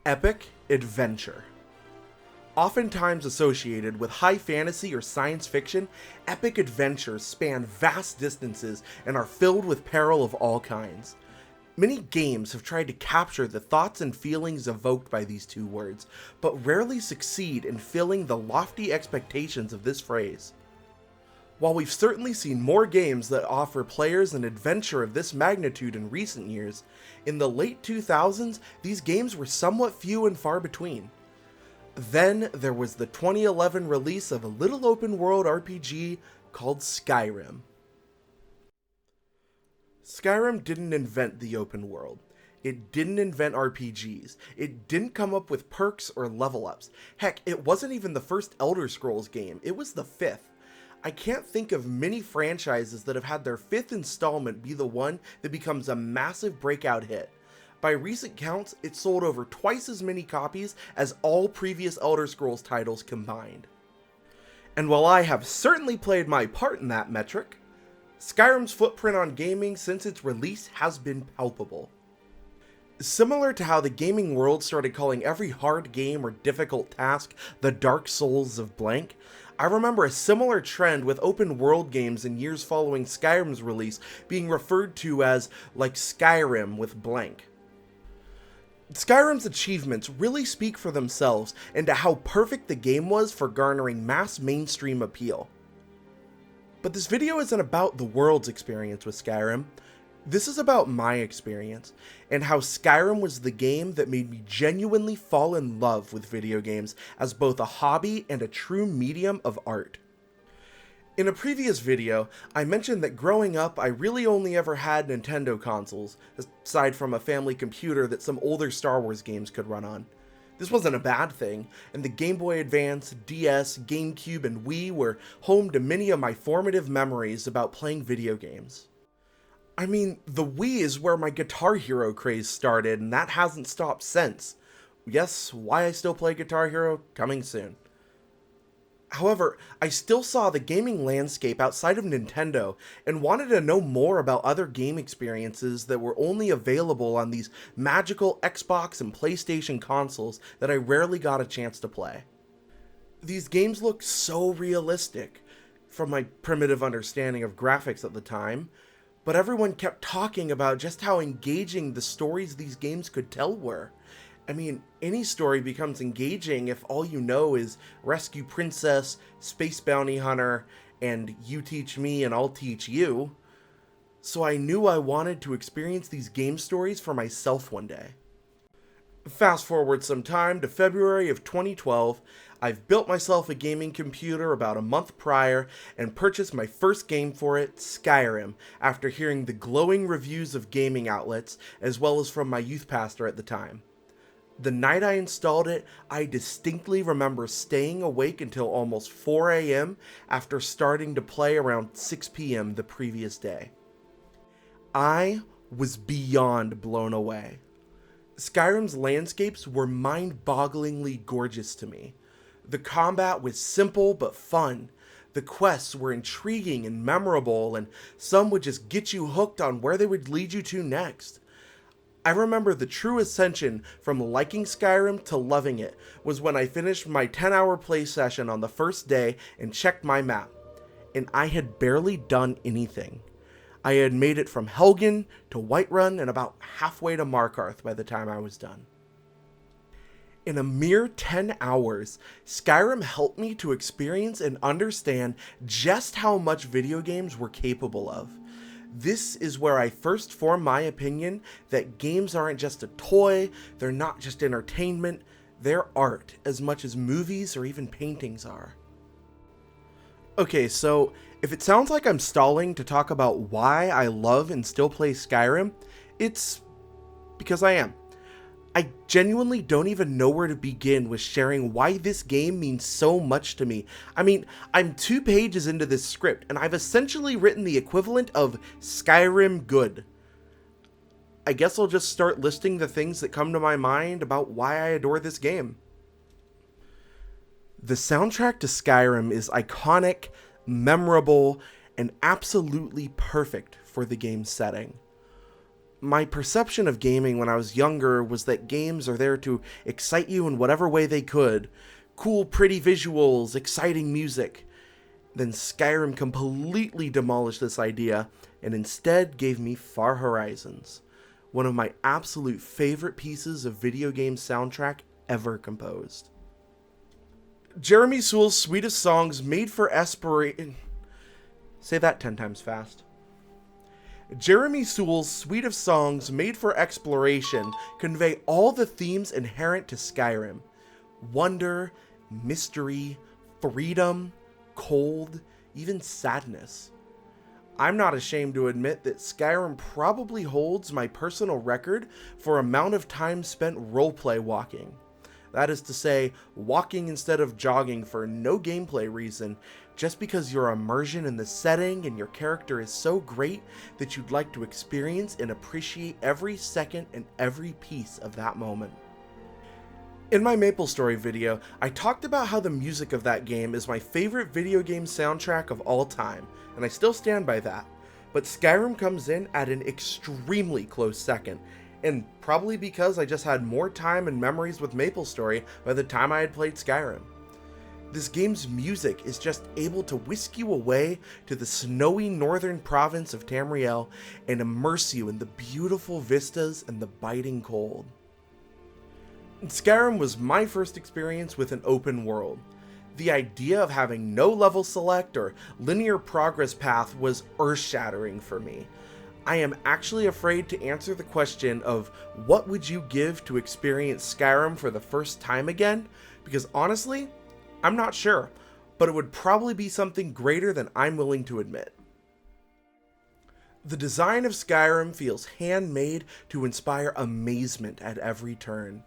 Epic adventure. Oftentimes associated with high fantasy or science fiction, epic adventures span vast distances and are filled with peril of all kinds. Many games have tried to capture the thoughts and feelings evoked by these two words, but rarely succeed in filling the lofty expectations of this phrase. While we've certainly seen more games that offer players an adventure of this magnitude in recent years, in the late 2000s, these games were somewhat few and far between. Then there was the 2011 release of a little open world RPG called Skyrim. Skyrim didn't invent the open world. It didn't invent RPGs. It didn't come up with perks or level ups. Heck, it wasn't even the first Elder Scrolls game. It was the fifth. I can't think of many franchises that have had their fifth installment be the one that becomes a massive breakout hit. By recent counts, it sold over twice as many copies as all previous Elder Scrolls titles combined. And while I have certainly played my part in that metric, Skyrim's footprint on gaming since its release has been palpable. Similar to how the gaming world started calling every hard game or difficult task the Dark Souls of blank, I remember a similar trend with open world games in years following Skyrim's release being referred to as like Skyrim with blank. Skyrim's achievements really speak for themselves into how perfect the game was for garnering mass mainstream appeal. But this video isn't about the world's experience with Skyrim. This is about my experience, and how Skyrim was the game that made me genuinely fall in love with video games as both a hobby and a true medium of art. In a previous video, I mentioned that growing up I really only ever had Nintendo consoles, aside from a family computer that some older Star Wars games could run on. This wasn't a bad thing, and the Game Boy Advance, DS, GameCube, and Wii were home to many of my formative memories about playing video games. I mean, the Wii is where my Guitar Hero craze started, and that hasn't stopped since. Yes, why I still play Guitar Hero, coming soon. However, I still saw the gaming landscape outside of Nintendo, and wanted to know more about other game experiences that were only available on these magical Xbox and PlayStation consoles that I rarely got a chance to play. These games looked so realistic, from my primitive understanding of graphics at the time, but everyone kept talking about just how engaging the stories these games could tell were. I mean, any story becomes engaging if all you know is rescue princess, space bounty hunter, and you teach me and I'll teach you. So I knew I wanted to experience these game stories for myself one day. Fast forward some time to February of 2012, I've built myself a gaming computer about a month prior and purchased my first game for it, Skyrim, after hearing the glowing reviews of gaming outlets as well as from my youth pastor at the time. The night I installed it, I distinctly remember staying awake until almost 4 a.m. after starting to play around 6 p.m. the previous day. I was beyond blown away. Skyrim's landscapes were mind-bogglingly gorgeous to me. The combat was simple but fun. The quests were intriguing and memorable, and some would just get you hooked on where they would lead you to next. I remember the true ascension from liking Skyrim to loving it was when I finished my 10-hour play session on the first day and checked my map, and I had barely done anything. I had made it from Helgen to Whiterun and about halfway to Markarth by the time I was done. In a mere 10 hours, Skyrim helped me to experience and understand just how much video games were capable of. This is where I first formed my opinion that games aren't just a toy, they're not just entertainment, they're art as much as movies or even paintings are. Okay, so if it sounds like I'm stalling to talk about why I love and still play Skyrim, it's because I am. I genuinely don't even know where to begin with sharing why this game means so much to me. I mean, I'm 2 pages into this script, and I've essentially written the equivalent of Skyrim good. I guess I'll just start listing the things that come to my mind about why I adore this game. The soundtrack to Skyrim is iconic, memorable, and absolutely perfect for the game's setting. My perception of gaming when I was younger was that games are there to excite you in whatever way they could. Cool, pretty visuals, exciting music. Then Skyrim completely demolished this idea and instead gave me Far Horizons, one of my absolute favorite pieces of video game soundtrack ever composed. Jeremy Sewell's suite of songs made for aspiration. Say that 10 times fast. Jeremy Sewell's suite of songs made for exploration convey all the themes inherent to Skyrim. Wonder, mystery, freedom, cold, even sadness. I'm not ashamed to admit that Skyrim probably holds my personal record for amount of time spent roleplay walking. That is to say, walking instead of jogging for no gameplay reason, just because your immersion in the setting and your character is so great that you'd like to experience and appreciate every second and every piece of that moment. In my MapleStory video, I talked about how the music of that game is my favorite video game soundtrack of all time, and I still stand by that. But Skyrim comes in at an extremely close second, and probably because I just had more time and memories with MapleStory by the time I had played Skyrim. This game's music is just able to whisk you away to the snowy northern province of Tamriel and immerse you in the beautiful vistas and the biting cold. Skyrim was my first experience with an open world. The idea of having no level select or linear progress path was earth-shattering for me. I am actually afraid to answer the question of what would you give to experience Skyrim for the first time again, because honestly, I'm not sure, but it would probably be something greater than I'm willing to admit. The design of Skyrim feels handmade to inspire amazement at every turn.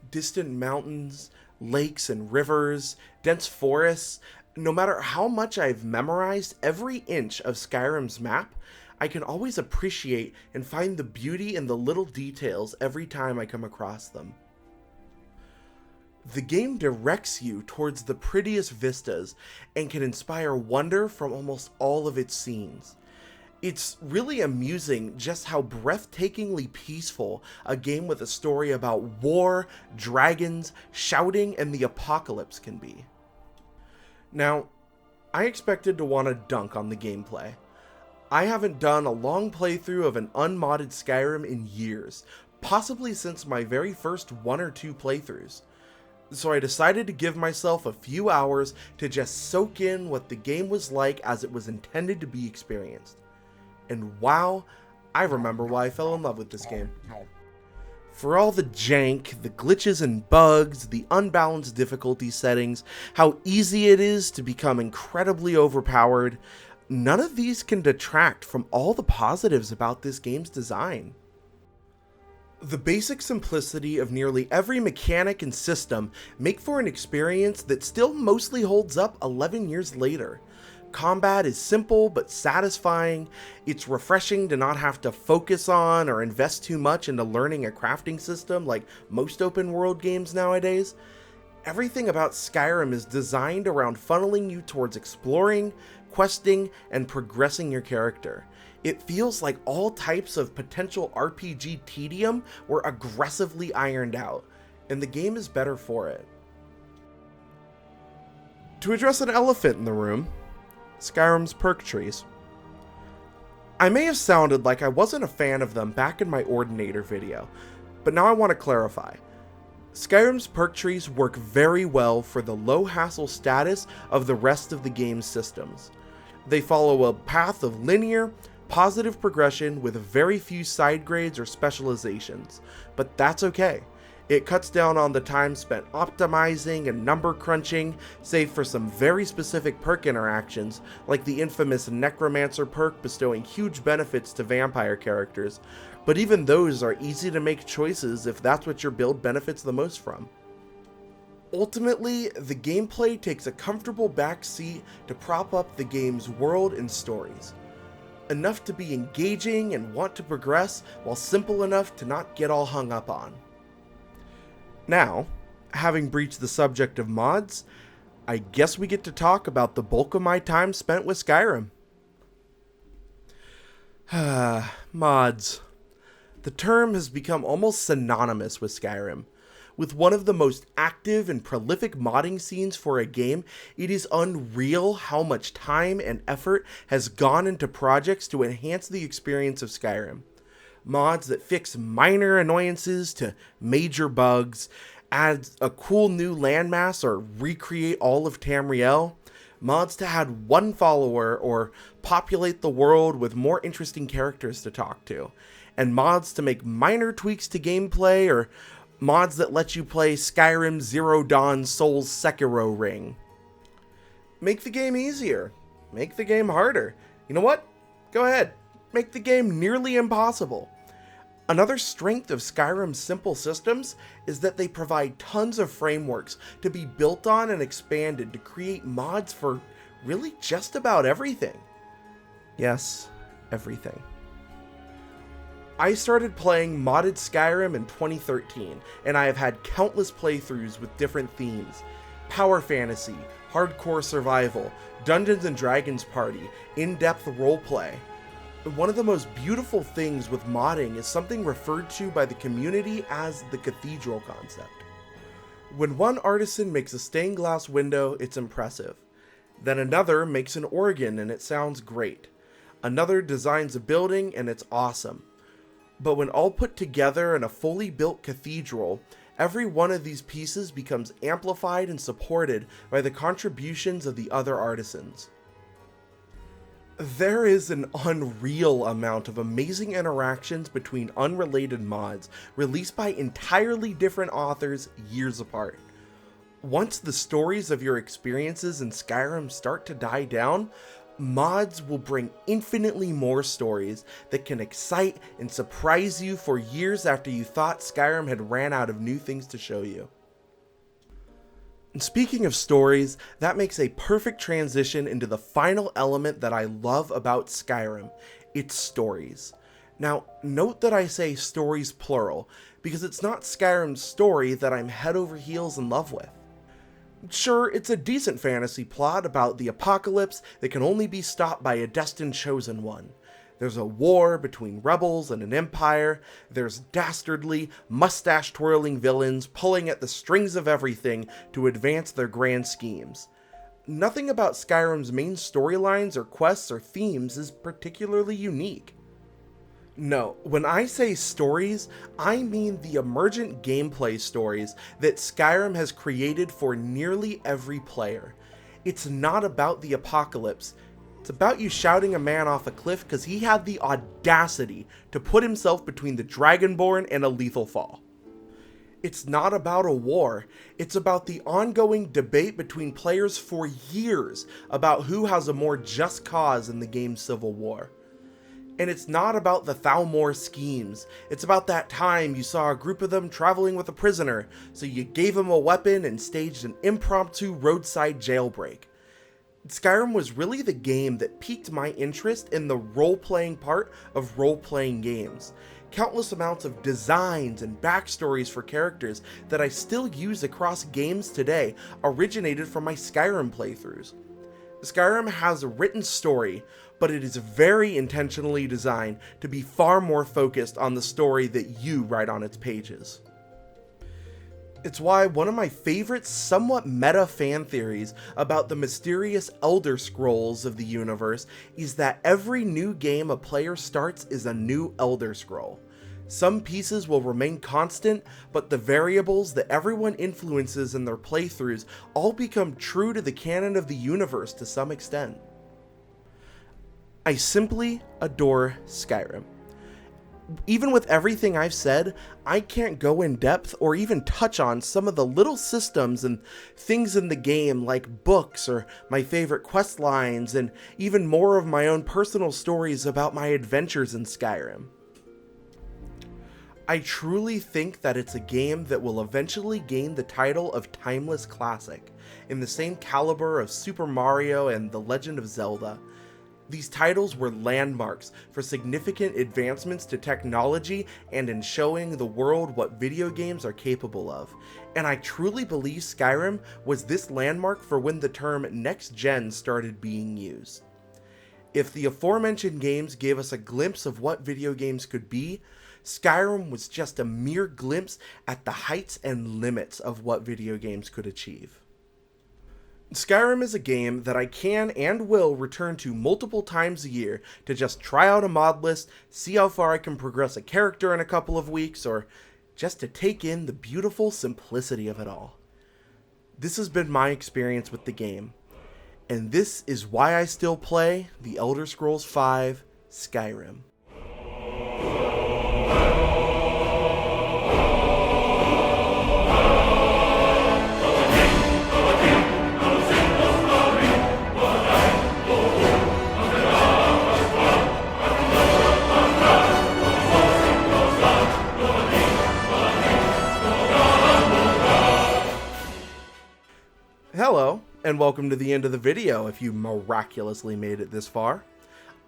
Distant mountains, lakes and rivers, dense forests. No matter how much I've memorized every inch of Skyrim's map, I can always appreciate and find the beauty in the little details every time I come across them. The game directs you towards the prettiest vistas and can inspire wonder from almost all of its scenes. It's really amusing just how breathtakingly peaceful a game with a story about war, dragons, shouting, and the apocalypse can be. Now, I expected to want to dunk on the gameplay. I haven't done a long playthrough of an unmodded Skyrim in years, possibly since my very first 1 or 2 playthroughs. So I decided to give myself a few hours to just soak in what the game was like as it was intended to be experienced. And wow, I remember why I fell in love with this game. For all the jank, the glitches and bugs, the unbalanced difficulty settings, how easy it is to become incredibly overpowered, none of these can detract from all the positives about this game's design. The basic simplicity of nearly every mechanic and system make for an experience that still mostly holds up 11 years later. Combat is simple but satisfying. It's refreshing to not have to focus on or invest too much into learning a crafting system like most open world games nowadays. Everything about Skyrim is designed around funneling you towards exploring, questing, and progressing your character. It feels like all types of potential RPG tedium were aggressively ironed out, and the game is better for it. To address an elephant in the room, Skyrim's perk trees. I may have sounded like I wasn't a fan of them back in my Ordinator video, but now I want to clarify. Skyrim's perk trees work very well for the low hassle status of the rest of the game's systems. They follow a path of linear, positive progression with very few side grades or specializations, but that's okay. It cuts down on the time spent optimizing and number crunching, save for some very specific perk interactions, like the infamous Necromancer perk bestowing huge benefits to vampire characters, but even those are easy to make choices if that's what your build benefits the most from. Ultimately, the gameplay takes a comfortable backseat to prop up the game's world and stories. Enough to be engaging and want to progress, while simple enough to not get all hung up on. Now, having breached the subject of mods, I guess we get to talk about the bulk of my time spent with Skyrim. Mods. The term has become almost synonymous with Skyrim. With one of the most active and prolific modding scenes for a game, it is unreal how much time and effort has gone into projects to enhance the experience of Skyrim. Mods that fix minor annoyances to major bugs, add a cool new landmass or recreate all of Tamriel, mods to add one follower or populate the world with more interesting characters to talk to, and mods to make minor tweaks to gameplay or mods that let you play Skyrim Zero Dawn Soul's Sekiro Ring. Make the game easier. Make the game harder. You know what? Go ahead. Make the game nearly impossible. Another strength of Skyrim's simple systems is that they provide tons of frameworks to be built on and expanded to create mods for really just about everything. Yes, everything. I started playing modded Skyrim in 2013, and I have had countless playthroughs with different themes. Power fantasy, hardcore survival, Dungeons and Dragons party, in-depth roleplay. One of the most beautiful things with modding is something referred to by the community as the cathedral concept. When one artisan makes a stained glass window, it's impressive. Then another makes an organ and it sounds great. Another designs a building and it's awesome. But when all put together in a fully built cathedral, every one of these pieces becomes amplified and supported by the contributions of the other artisans. There is an unreal amount of amazing interactions between unrelated mods released by entirely different authors years apart. Once the stories of your experiences in Skyrim start to die down, mods will bring infinitely more stories that can excite and surprise you for years after you thought Skyrim had ran out of new things to show you. And speaking of stories, that makes a perfect transition into the final element that I love about Skyrim, its stories. Now, note that I say stories plural, because it's not Skyrim's story that I'm head over heels in love with. Sure, it's a decent fantasy plot about the apocalypse that can only be stopped by a destined chosen one. There's a war between rebels and an empire, there's dastardly, mustache-twirling villains pulling at the strings of everything to advance their grand schemes. Nothing about Skyrim's main storylines or quests or themes is particularly unique. No, when I say stories, I mean the emergent gameplay stories that Skyrim has created for nearly every player. It's not about the apocalypse. It's about you shouting a man off a cliff because he had the audacity to put himself between the Dragonborn and a lethal fall. It's not about a war. It's about the ongoing debate between players for years about who has a more just cause in the game's civil war. And it's not about the Thalmor schemes. It's about that time you saw a group of them traveling with a prisoner, so you gave him a weapon and staged an impromptu roadside jailbreak. Skyrim was really the game that piqued my interest in the role-playing part of role-playing games. Countless amounts of designs and backstories for characters that I still use across games today originated from my Skyrim playthroughs. Skyrim has a written story, but it is very intentionally designed to be far more focused on the story that you write on its pages. It's why one of my favorite somewhat meta fan theories about the mysterious Elder Scrolls of the universe is that every new game a player starts is a new Elder Scroll. Some pieces will remain constant, but the variables that everyone influences in their playthroughs all become true to the canon of the universe to some extent. I simply adore Skyrim. Even with everything I've said, I can't go in depth or even touch on some of the little systems and things in the game like books or my favorite quest lines and even more of my own personal stories about my adventures in Skyrim. I truly think that it's a game that will eventually gain the title of Timeless Classic, in the same caliber of Super Mario and The Legend of Zelda. These titles were landmarks for significant advancements to technology and in showing the world what video games are capable of, and I truly believe Skyrim was this landmark for when the term next gen started being used. If the aforementioned games gave us a glimpse of what video games could be, Skyrim was just a mere glimpse at the heights and limits of what video games could achieve. Skyrim is a game that I can and will return to multiple times a year to just try out a mod list, see how far I can progress a character in a couple of weeks, or just to take in the beautiful simplicity of it all. This has been my experience with the game, and this is why I still play The Elder Scrolls V: Skyrim. Hello, and welcome to the end of the video if you miraculously made it this far.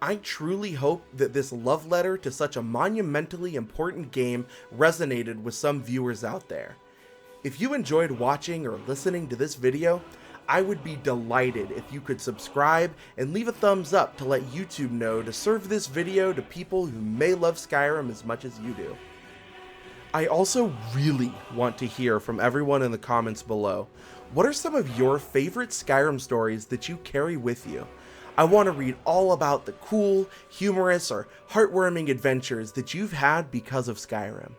I truly hope that this love letter to such a monumentally important game resonated with some viewers out there. If you enjoyed watching or listening to this video, I would be delighted if you could subscribe and leave a thumbs up to let YouTube know to serve this video to people who may love Skyrim as much as you do. I also really want to hear from everyone in the comments below. What are some of your favorite Skyrim stories that you carry with you? I want to read all about the cool, humorous, or heartwarming adventures that you've had because of Skyrim.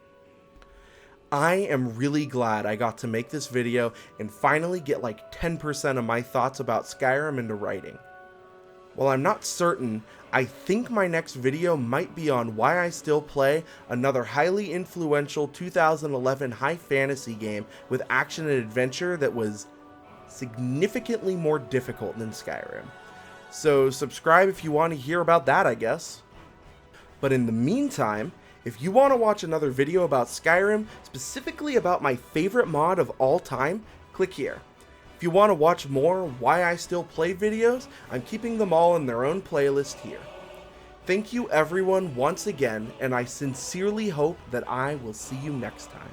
I am really glad I got to make this video and finally get like 10% of my thoughts about Skyrim into writing. While I'm not certain, I think my next video might be on why I still play another highly influential 2011 high fantasy game with action and adventure that was significantly more difficult than Skyrim. So subscribe if you want to hear about that, I guess. But in the meantime, if you want to watch another video about Skyrim, specifically about my favorite mod of all time, click here. If you want to watch more Why I Still Play videos, I'm keeping them all in their own playlist here. Thank you everyone once again, and I sincerely hope that I will see you next time.